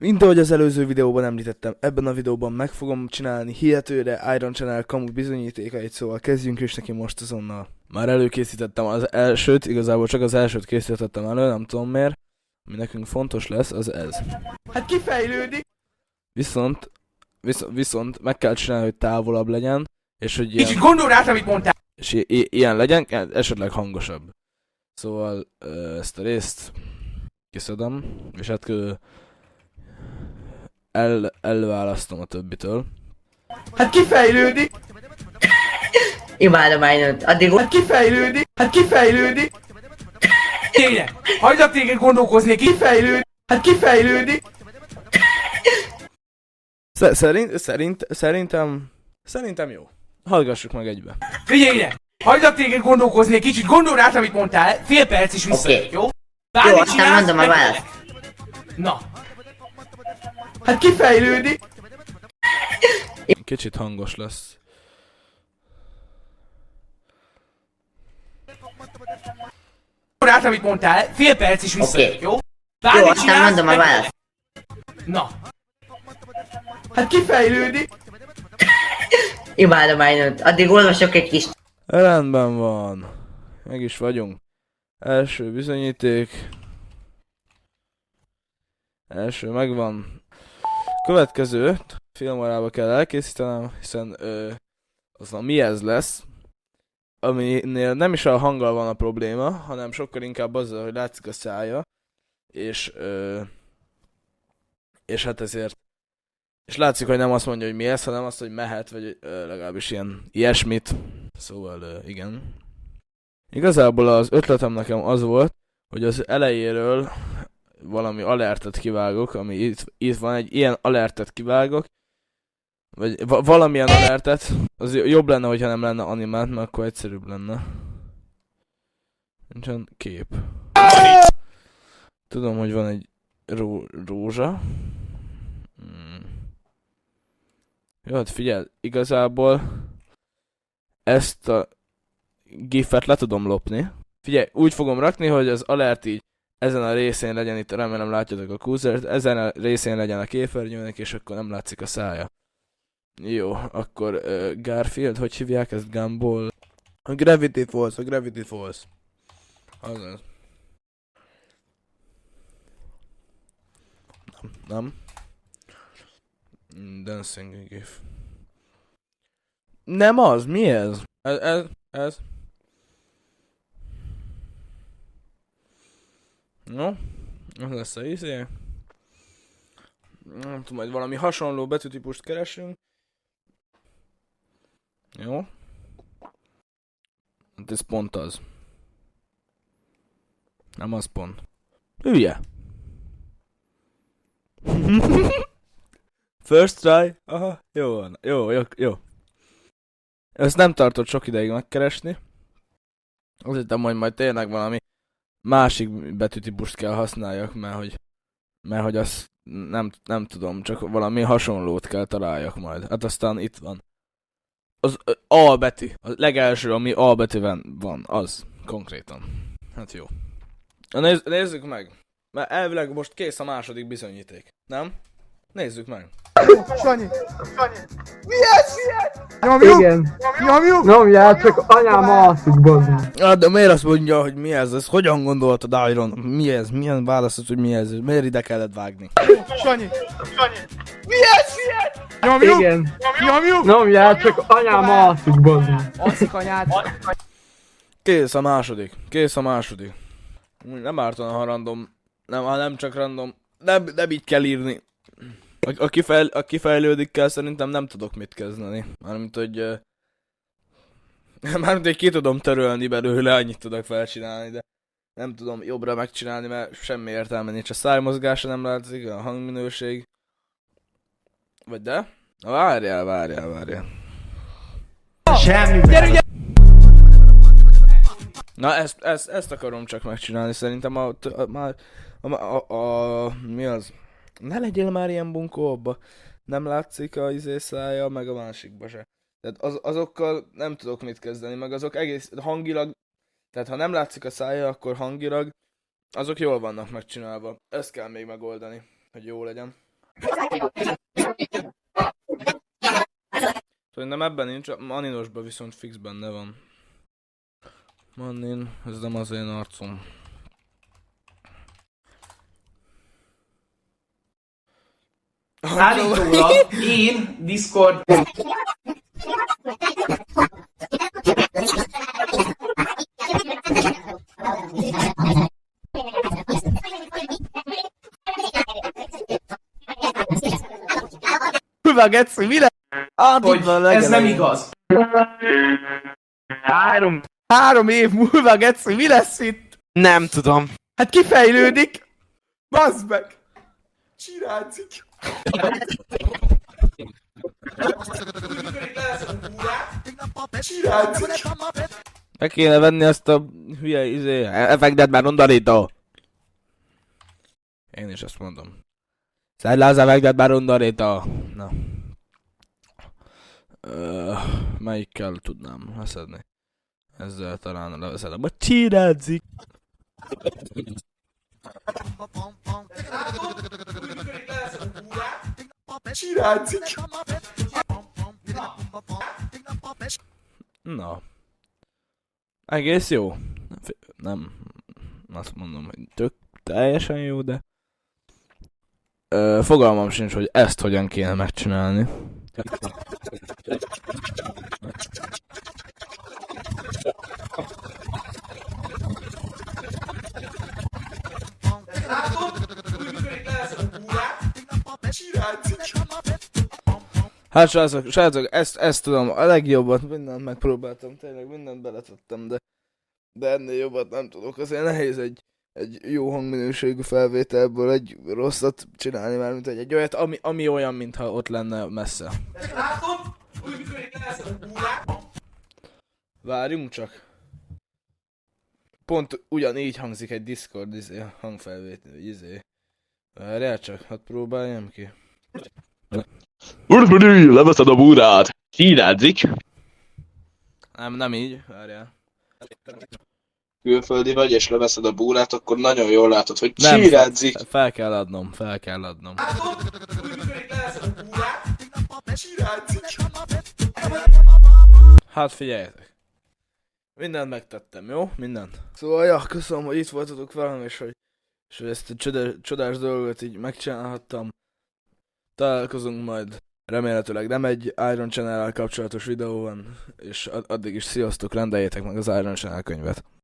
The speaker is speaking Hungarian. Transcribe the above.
Mint ahogy az előző videóban említettem, ebben a videóban meg fogom csinálni hihetőre Iron Channel kamu bizonyítékait, szóval kezdjünk is neki most azonnal. Már előkészítettem az elsőt, igazából csak az elsőt készítettem elő, nem tudom miért. Ami nekünk fontos lesz, az ez. Hát kifejlődik! Viszont meg kell csinálni, hogy távolabb legyen, és hogy Kicsit ilyen, gondold át, amit mondtál! és ilyen legyen, esetleg hangosabb. Szóval ezt a részt kiszedem, és hát elválasztom a többitől. Hát kifejlődik! Imádom Iron-t. Addig Hát kifejlődik! Hát kifejlődik! Tényleg! Hagylak téged gondolkozni, kifejlődik! Hát kifejlődik! Szerintem jó. Hallgassuk meg egybe. Figyelj ide! Hagylak téged gondolkozni, kicsit gondold át, amit mondtál, fél perc is visszajött, Oké. jó? jó, Bármit aztán csinálsz, mondom a meg- választ. Na! Hát kifejlődik! Kicsit hangos lesz. Gondold át, amit mondtál, fél perc is visszajött, Oké. jó? Jó, Bármit aztán csinálsz, mondom a meg- választ. Na! Hát kifejlődik! Imádom Iron-t. Addig olvasok egy kis... Rendben van. Meg is vagyunk. Első bizonyíték. Első megvan. Következőt filmórába kell elkészítenem, hiszen az a mi ez lesz, aminél nem is a hanggal van a probléma, hanem sokkal inkább azzal, hogy látszik a szája, és hát ezért, és látszik, hogy nem azt mondja, hogy mi ez, hanem azt, hogy mehet, vagy legalábbis ilyesmit. Szóval igen. Igazából az ötletem nekem az volt, hogy az elejéről valami alertet kivágok, ami itt van, egy ilyen alertet kivágok, vagy valamilyen alertet, az jobb lenne, hogyha nem lenne animált, mert akkor egyszerűbb lenne. Nincsen kép. Tudom, hogy van egy rózsa. Jó, hát figyelj, igazából ezt a gifet le tudom lopni. Figyelj, úgy fogom rakni, hogy az alert így ezen a részén legyen, itt remélem látjátok a cursort, ezen a részén legyen a képernyőnek, és akkor nem látszik a szája. Jó, akkor Garfield, hogy hívják ezt? Gumball? A Gravity Falls. Azaz. Nem. Dancing GIF. Nem az, mi ez? Ez. No, az lesz a izé. Nem tudom, majd valami hasonló betűtípust keresünk. Jó. Hát ez pont az. Nem az pont. Hülye. First try. Aha, jó van. Jó. Ezt nem tartott sok ideig megkeresni. Azt hittem, hogy majd tényleg valami másik betűtípust kell használjak, mert hogy azt nem tudom, csak valami hasonlót kell találjak majd. Hát aztán itt van. Az A betű. A legelső, ami A betűben van, az konkrétan. Hát jó. Nézzük meg. Mert elvileg most kész a második bizonyíték. Nem? Nézzük meg. Sanyi! Mi ez? Nyomjuk! Igen. Nyomjuk! Nyomjál, csak anyám alszik, bazdmeg. Hát de miért azt mondja, hogy mi ez? Ezt hogyan gondoltad, Iron? Mi ez? Milyen választod, hogy mi ez? Miért ide kellett vágni? Sanyi! Mi ez? Nyomjuk! Igen. Nyomjuk! Nyomjál, csak anyám alszik, bazdmeg. Alszik anyád! Kész a második. Nem ártana, ha random. Nem csak random. Nem így kell írni. Aki fejlődik kell, szerintem nem tudok mit kezdeni. Mármint, hogy ki tudom törölni belőle, annyit tudok felcsinálni, de nem tudom jobbra megcsinálni, mert semmi értelme nincs. A szájmozgása nem látszik, a hangminőség. Vagy de? Na, várjál. Semmi! Gyere, gyere! Na, ezt akarom csak megcsinálni, szerintem mi az? Ne legyél már ilyen bunkó abba. Nem látszik a szája, meg a másikba se. Tehát azokkal nem tudok mit kezdeni, meg azok egész hangilag, tehát ha nem látszik a szája, akkor hangilag azok jól vannak megcsinálva. Ezt kell még megoldani, hogy jó legyen. Szerintem ebben nincs, a Maninosban viszont fix benne van. Manin, ez nem az én arcom. Állítólag én Discord... Hülve geci, mi lesz? hogy ez nem igaz. 3 év múlva geci, mi lesz itt? Nem tudom. Hát kifejlődik! Bazd meg! Csirácik! Csirácik! Meg kéne venni ezt a hülye effektet már undorító. Én is ezt mondom. Szedd le az effektet már undorító. Na. Melyikkel tudnám leszedni? Ezzel talán leveszed a csirácik! Csirácik! Na. Egész jó. Nem. Azt mondom, hogy teljesen jó, de... fogalmam sincs, hogy ezt hogyan kéne megcsinálni. Hát srácok, ezt tudom, a legjobbat, mindent megpróbáltam, tényleg mindent beletettem, de ennél jobbat nem tudok, azért nehéz egy jó hangminőségű felvételből egy rosszat csinálni már, mint egy olyat, ami olyan, mintha ott lenne messze. Várjunk csak. Pont ugyanígy hangzik egy Discord hangfelvétel, Várjál csak, hadd próbáljam ki. Urbanű, leveszed a búrát. Csírádzik. Nem így, várjál. Külföldi vagy és leveszed a búrát, akkor nagyon jól látod, hogy Nem, csírádzik. fel kell adnom. Hát figyeljetek. Mindent megtettem, jó? Mindent. Szóval, ja, köszönöm, hogy itt voltatok velem, és hogy ezt a csodás dolgot így megcsinálhattam. Találkozunk majd remélhetőleg nem egy Iron Channel-rel kapcsolatos videóban, és addig is sziasztok, rendeljétek meg az Iron Channel könyvet.